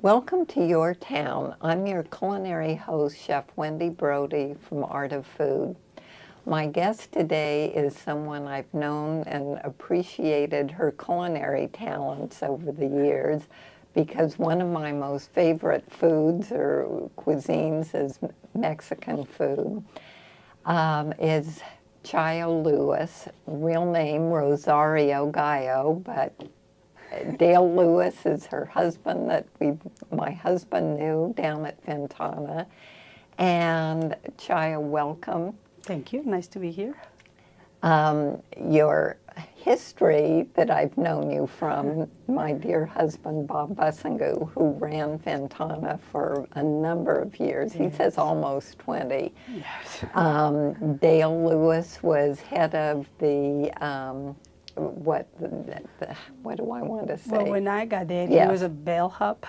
Welcome to Your Town. I'm your culinary host, Chef Wendy Brodie from Art of Food. My guest today is someone I've known and appreciated her culinary talents over the years because one of my most favorite foods or cuisines is Mexican food, is Chayo Lewis, real name Rosario Gallo, but Dale Lewis is her husband that my husband knew down at Ventana. And Chayo, welcome. Thank you. Nice to be here. Your history that I've known you from, my dear husband, Bob Bussingu, who ran Ventana for a number of years. Yes. He says almost 20. Yes. Dale Lewis was head of the what do I want to say? Well, when I got there, yes. He was a bellhop.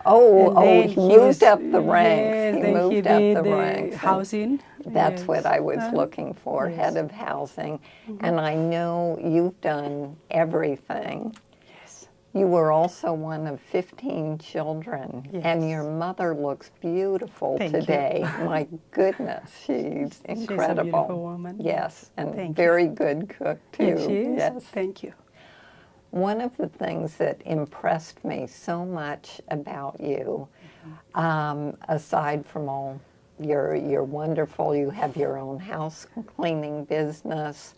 He moved up the ranks. Yes, he moved up the ranks. Housing. That's yes. what I was looking for, yes. head of housing. Mm-hmm. And I know you've done everything. Yes. You were also one of 15 children, yes. and your mother looks beautiful Thank today. You. My goodness, she's incredible. She's a beautiful woman. Yes, and Thank very you. good cook too. Yes, she is. Yes. Thank you. One of the things that impressed me so much about you, aside from all you're wonderful, you have your own house cleaning business,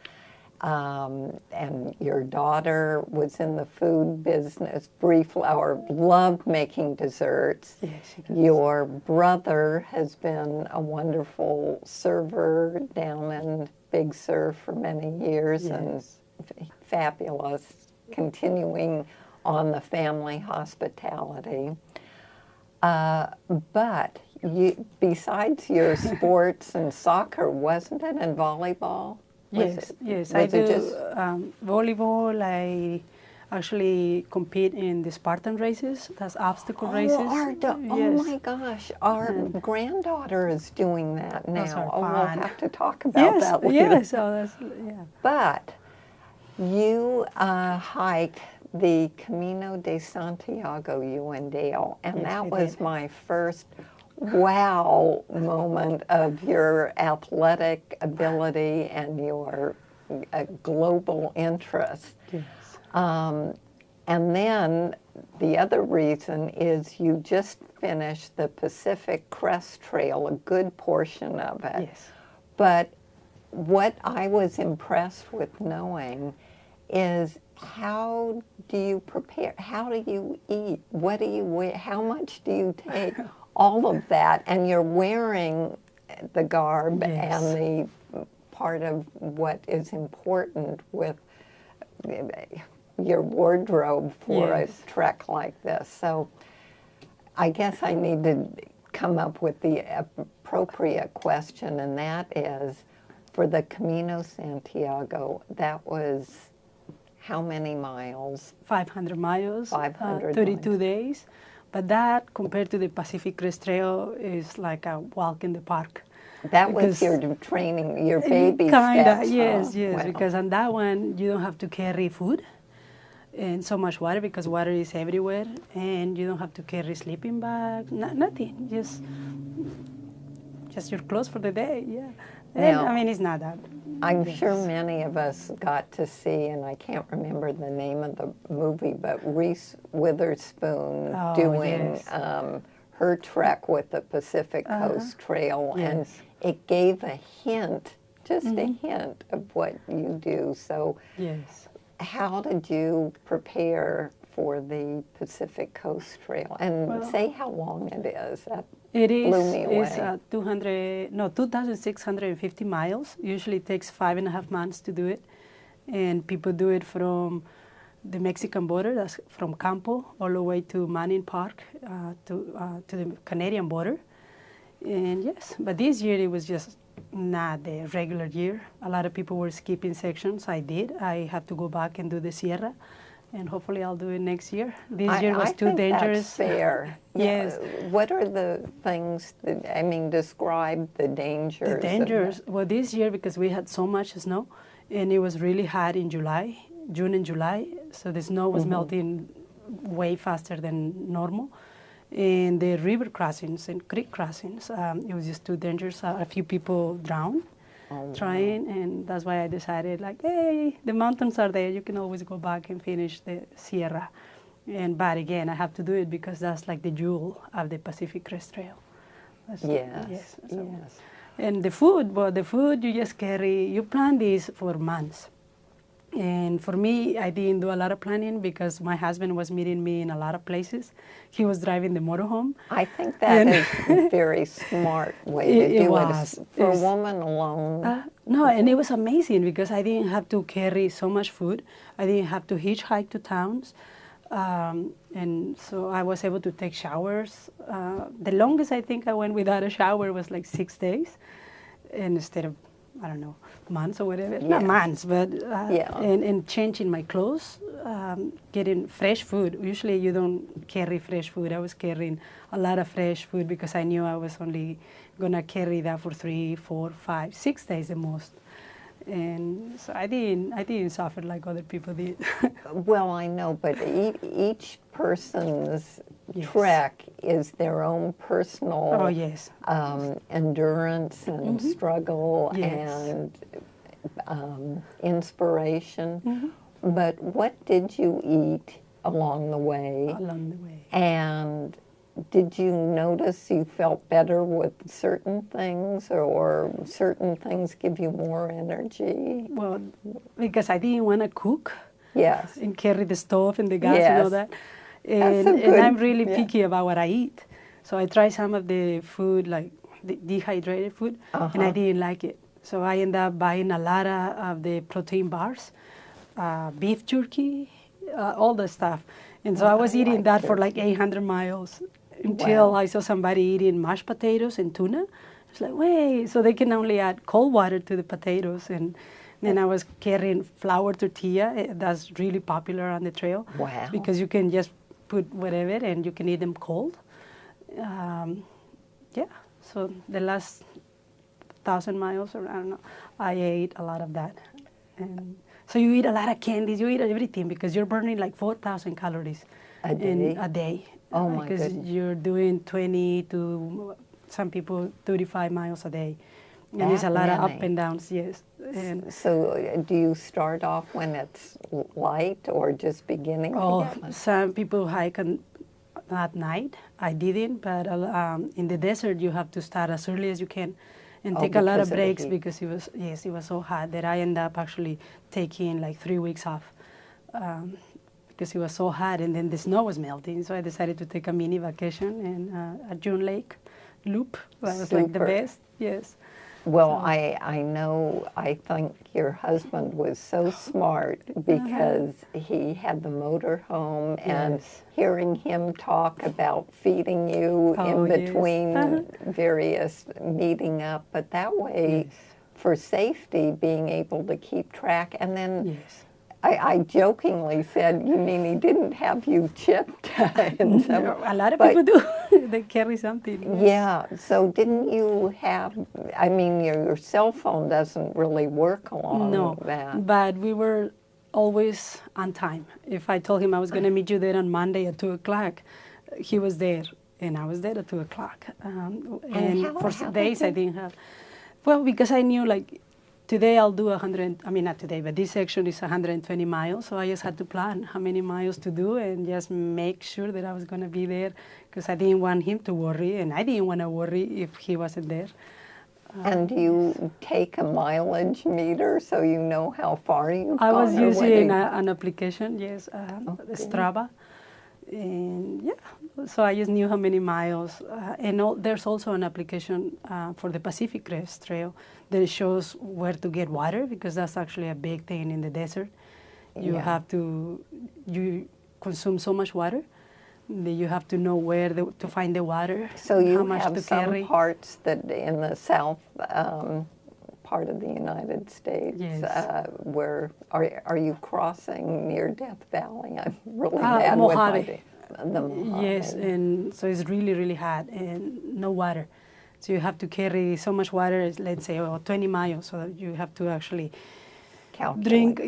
and your daughter was in the food business briefly, or loved making desserts. Yes, she does. Your brother has been a wonderful server down in Big Sur for many years, yes. and fabulous, continuing on the family hospitality. But you, besides your sports and soccer, wasn't it in volleyball? Yes, I do volleyball. I actually compete in the Spartan races. That's obstacle races. Oh my gosh, our granddaughter is doing that now. Those are we'll fun. have to talk about that later. Yes, that's, yeah. But you hiked the Camino de Santiago, you and Dale, and yes, that was my first wow moment of your athletic ability and your global interest. Yes. And then the other reason is you just finished the Pacific Crest Trail, a good portion of it. Yes. But what I was impressed with knowing is how do you prepare? How do you eat? What do you wear? How much do you take? All of that, and you're wearing the garb yes. and the part of what is important with your wardrobe for yes. a trek like this. So I guess I need to come up with the appropriate question, and that is, for the Camino Santiago, that was how many miles? 500 miles. 500 32 miles. days. But that, compared to the Pacific Crest Trail, is like a walk in the park. That was your training, your baby kinda, steps. yes, yes. Wow. Because on that one, you don't have to carry food and so much water because water is everywhere, and you don't have to carry sleeping bag, nothing. Just your clothes for the day. Yeah. Now, I mean, it's not that. I'm sure many of us got to see, and I can't remember the name of the movie, but Reese Witherspoon doing yes. Her trek with the Pacific Coast Trail, yes. and it gave a hint, just a hint of what you do. So yes. how did you prepare for the Pacific Coast Trail? And say how long it is. It is. Blew me away. It's 2,650 miles. Usually it takes 5.5 months to do it. And people do it from the Mexican border, that's from Campo, all the way to Manning Park, to the Canadian border. And yes, but this year it was just not the regular year. A lot of people were skipping sections. I did. I have to go back and do the Sierra. And hopefully I'll do it next year. This year was too dangerous. That's fair. Yes. What are the things that, describe the dangers? The dangers. Well, this year, because we had so much snow, and it was really hot in June and July, so the snow was melting way faster than normal. and the river crossings and creek crossings. It was just too dangerous. A few people drowned trying, and that's why I decided, like, hey, the mountains are there. You can always go back and finish the Sierra. But again, I have to do it because that's like the jewel of the Pacific Crest Trail. Yes. And the food, well, the food you just carry, you plan this for months. And for me, I didn't do a lot of planning because my husband was meeting me in a lot of places. He was driving the motorhome. I think that is a very smart way to do it. For a woman alone. No, and it was amazing because I didn't have to carry so much food. I didn't have to hitchhike to towns. And so I was able to take showers. The longest I think I went without a shower was like 6 days. And instead of, I don't know, months or whatever. Yeah. Not months, but and changing my clothes, getting fresh food. Usually you don't carry fresh food. I was carrying a lot of fresh food because I knew I was only going to carry that for 3, 4, 5, 6 days the most. And so I didn't suffer like other people did. Well, I know, but each person's trek is their own personal endurance and struggle and inspiration. But what did you eat along the way? And did you notice you felt better with certain things, or certain things give you more energy? Well, because I didn't want to cook. Yes. And carry the stove and the gas and all that. And I'm really picky about what I eat. So I tried some of the food, like the dehydrated food, and I didn't like it. So I ended up buying a lot of the protein bars, beef jerky, all the stuff. And so I was eating that for like 800 miles until I saw somebody eating mashed potatoes and tuna. It's like, wait, so they can only add cold water to the potatoes. And then I was carrying flour tortilla. That's really popular on the trail. Wow. Because you can just put whatever and you can eat them cold. So the last 1,000 miles, or I don't know, I ate a lot of that. And so you eat a lot of candies, you eat everything because you're burning like 4,000 calories a day. Oh my goodness. Because you're doing 20 to some people 35 miles a day. And there's a lot of up and downs, yes. And so do you start off when it's light or just beginning? Some people hike at night. I didn't, but in the desert you have to start as early as you can and take a lot of breaks because it was so hot that I ended up actually taking like 3 weeks off because it was so hot, and then the snow was melting. So I decided to take a mini vacation in a June Lake loop. That was like the best, yes. Well, I think your husband was so smart because he had the motor home, and hearing him talk about feeding you in between various meeting up, but that way for safety, being able to keep track. And then I jokingly said, you mean he didn't have you chipped? A lot of people do. They carry something. Yeah. So didn't you have, I mean, your cell phone doesn't really work along that. But we were always on time. If I told him I was going to meet you there on Monday at 2 o'clock, he was there, and I was there at 2 o'clock. And for days I didn't have, well, because I knew, like, today I'll do 100, I mean, not today, but this section is 120 miles, so I just had to plan how many miles to do and just make sure that I was going to be there because I didn't want him to worry, and I didn't want to worry if he wasn't there. And do you take a mileage meter so you know how far you've gone? I was using an application, Strava. And so I just knew how many miles. There's also an application for the Pacific Crest Trail that shows where to get water, because that's actually a big thing in the desert. You consume so much water that you have to know where to find the water. So you how much have to some carry. parts that in the south part of the United States where are you crossing near Death Valley? I'm really bad Mojave. with the Mojave. Yes, and so it's really, really hot and no water. So you have to carry so much water, let's say 20 miles, so that you have to actually drink,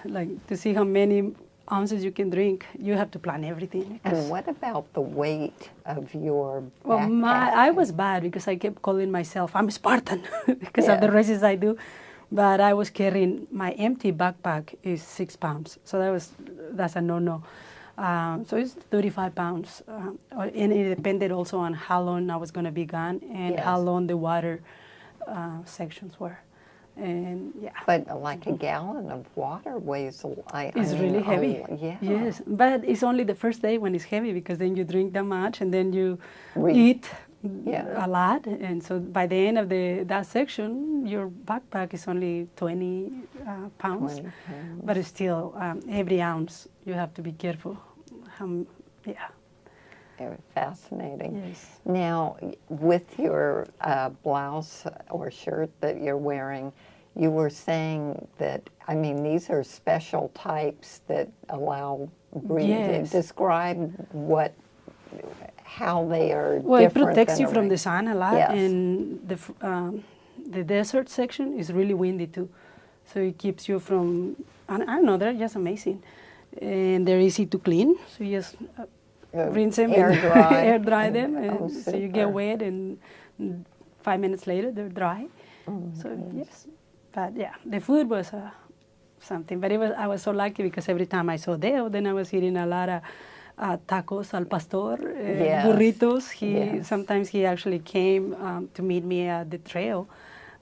like to see how many ounces you can drink. You have to plan everything. And what about the weight of your Well, backpack? I was bad because I kept calling myself, I'm Spartan, because of the Yeah. races I do. But I was carrying, my empty backpack is 6 pounds. So that's a no-no. So it's 35 pounds. And it depended also on how long I was going to be gone and how Yes. long the water sections were. And yeah. But like a gallon of water weighs It's really heavy. Yeah. Yes, but it's only the first day when it's heavy because then you drink that much and then you Re- eat Yeah. a lot, and so by the end of that section, your backpack is only 20 pounds. 20 pounds. But it's still every ounce you have to be careful. Yeah. Fascinating. Yes. Now, with your blouse or shirt that you're wearing, you were saying that, I mean, these are special types that allow breathing. Yes. Describe how they are Well, it different protects than you a from the reg- sun a lot, Yes. and the desert section is really windy too, so it keeps you from. I don't know, they're just amazing, and they're easy to clean. So you just rinse them, air and dry. air dry them, and Oh, so you super. get wet, and 5 minutes later they're dry. Oh, So goodness. yes, but yeah, the food was something. But I was so lucky because every time I saw Dale, then I was eating a lot of tacos al pastor, Yes. burritos. Yes. Sometimes he actually came to meet me at the trail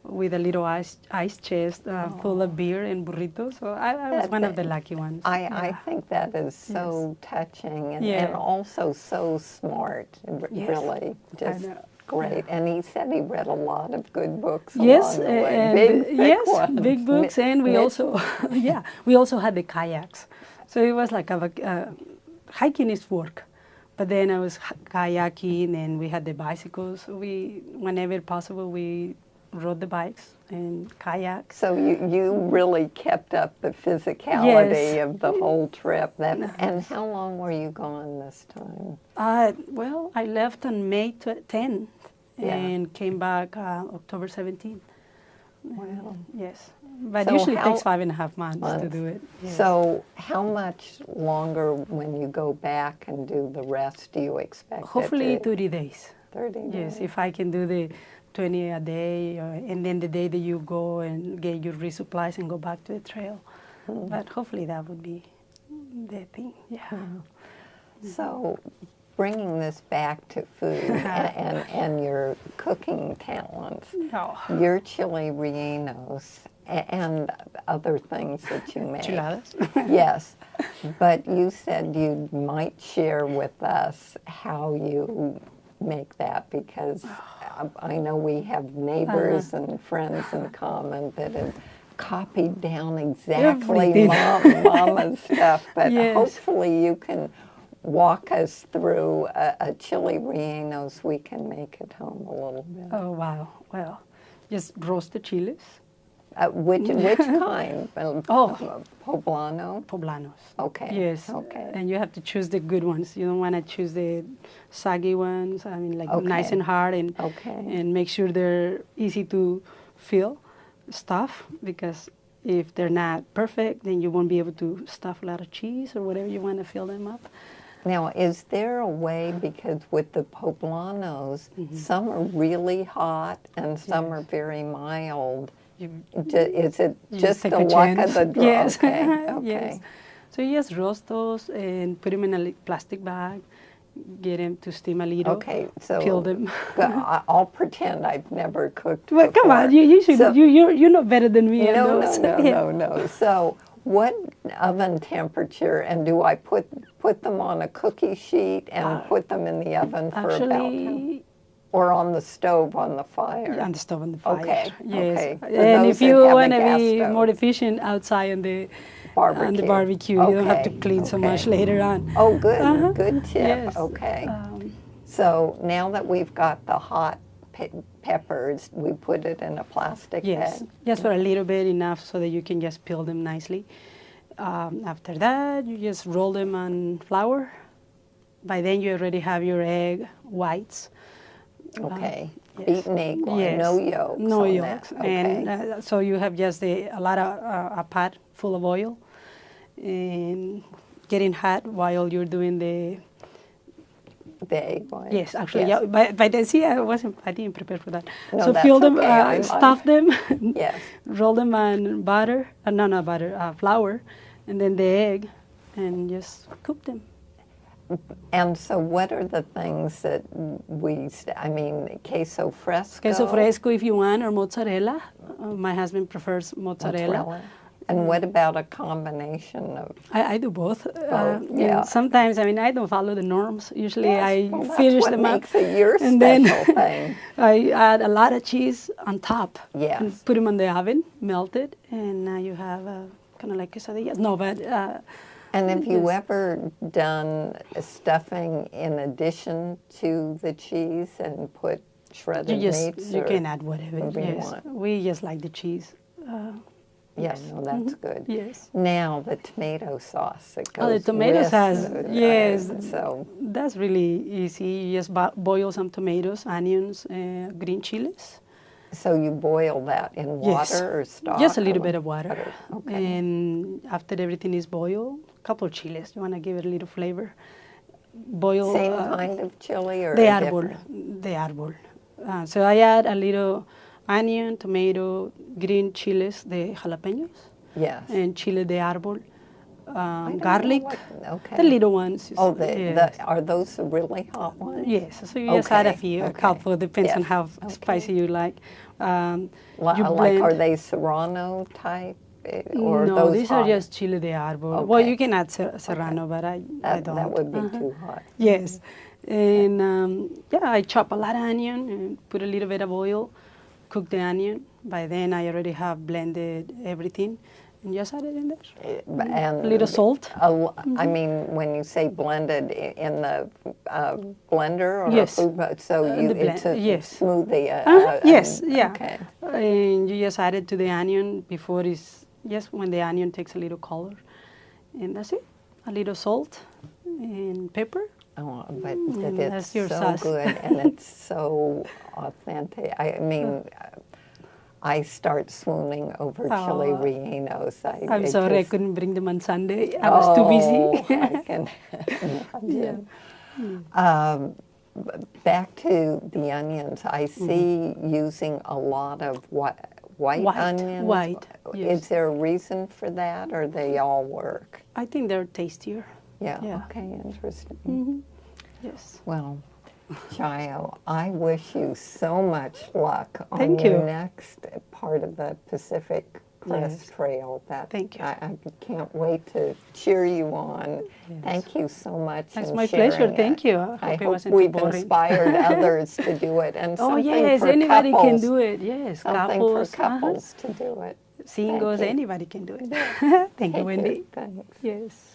with a little ice chest full of beer and burritos. So I was one of the lucky ones. I think that is so touching and, Yeah. and also so smart, Yes. really, just know. great. And he said he read a lot of good books Yes, along the way. and Big, thick yes, ones. big books, and we Mitch- also, we also had the kayaks. So it was like hiking is work, but then I was kayaking, and we had the bicycles. Whenever possible, we rode the bikes and kayaks. So you really kept up the physicality Yes. of the whole trip. And how long were you gone this time? Well, I left on May 10th Yeah. and came back October 17th. Wow. Yes, but So usually it how- takes 5.5 months to Months. do it. Yes. So how much longer when you go back and do the rest do you expect? it Hopefully to- 30 days. 30 Yes, days. if I can do the 20 a day, and then the day that you go and get your resupplies and go back to the trail. But hopefully that would be the thing. Yeah. So, bringing this back to food and your cooking talents, Oh. your chili rellenos and other things that you make. Enchiladas. Yes, but you said you might share with us how you make that because I know we have neighbors and friends in common that have copied down exactly Everything. Mama's stuff, but Yes. hopefully you can walk us through a chili rellenos we can make at home a little bit. Oh, wow. Well, just roast the chilies. Which kind? Poblano? Poblanos. Okay. Yes. Okay. And you have to choose the good ones. You don't want to choose the saggy ones. I mean, like nice Okay. and hard, and Okay. and make sure they're easy to fill, stuff. Because if they're not perfect, then you won't be able to stuff a lot of cheese or whatever you want to fill them up. Now, is there a way, because with the poblanos, some are really hot and some are very mild. Is it You just take the a luck of chance. the draw? Yes. Okay. Okay. Yes. So you just roast those and put them in a plastic bag. Get them to steam a little. Okay, so Peel them. I'll pretend I've never cooked Well, come before. on, you should. So- You know better than me. on No, those. no. So, what oven temperature, and do I put them on a cookie sheet and put them in the oven for about, Actually, or on the stove on the fire? on the stove on the fire. Okay, Yes. okay. For And those if that you have a want to gas be stove. more efficient outside on the barbecue, you don't have to Okay, clean so okay. much later on. Oh, good, good tip. Yes. Okay. So now that we've got the hot peppers, we put it in a plastic Yes, bag. just for a little bit, enough so that you can just peel them nicely. After that, you just roll them on flour. By then, you already have your egg whites. Okay. Yes. Beaten egg white, Yes. no yolks. No on yolks. That. Okay. And so you have just a pot full of oil, and getting hot while you're doing the. The egg white. Yes, actually, Yes. yeah. But then see, I didn't prepare for that. No, So that's fill them, okay. stuff them, Yes. roll them in butter. No, not butter, flour, and then the egg, and just cook them. And so what are the things that I mean, queso fresco? Queso fresco if you want, or mozzarella. My husband prefers mozzarella. And what about a combination of? I do both. Yeah. And sometimes, I mean, I don't follow the norms. Usually I Well, finish that's them what up. makes it your and then special thing. I add a lot of cheese on top. Yes. And put them in the oven, melted, and now you have kind of like quesadillas. No, but... And have you yes. ever done stuffing in addition to the cheese and put shredded meats? You or can add whatever. whatever you Yes, want? we just like the cheese. Yeah, no, that's good. Yes. Now the tomato sauce that goes Oh, the tomato with, sauce. Yes. So That's really easy. You just boil some tomatoes, onions, green chilies. so you boil that in Yes. water or stock? Just a little or bit of water. Okay. And after everything is boiled, a couple of chilies. You want to give it a little flavor. Boil. Same kind of chili or The a árbol. different? The árbol. So I add a little onion, tomato, green chilies, the jalapenos, Yes. and chile de árbol, I don't know garlic, okay. the little ones. Oh, yes. are those the really hot ones? Yes, so you just add a Okay, few, a okay. couple, depends on Yes, how okay. spicy you like. You Like, are blend- they Serrano type? Or no, those these hot? are just chile de árbol. Well, Okay. you can add serrano, but I don't. That would be too hot. Yes, and yeah, I chop a lot of onion and put a little bit of oil, cook the onion. By then, I already have blended everything, and just add it in there. And A little salt. I mean, when you say blended in the blender or Yes. a food, so In you the blend- it's a yes. smoothie. Yes, yeah. Okay. And you just add it to the onion before it's just when the onion takes a little color, and that's it. A little salt and pepper. Oh, but that's it's your so sauce. good and it's so authentic. I mean, I start swooning over chili Oh. rellenos. I'm it sorry I just- couldn't bring them on Sunday. I was too busy. I can imagine. Back to the onions, I see using a lot of white onions. White, yes. Is there a reason for that, or they all work? I think they're tastier. Yeah. Yeah. Okay. Interesting. Yes. Well, Chayo, I wish you so much luck on Thank your you. next part of the Pacific Crest Yes. Trail. Thank you. I can't wait to cheer you on. Thank you so much. That's in my pleasure. sharing Thank it. you. I I hope it hope wasn't too we've boring. inspired others to do it. And Oh something yes, for anybody couples, can do it. Yes, Something couples, for couples to do it. singles, you. anybody can do it. Thank you, Wendy. Thanks. Yes.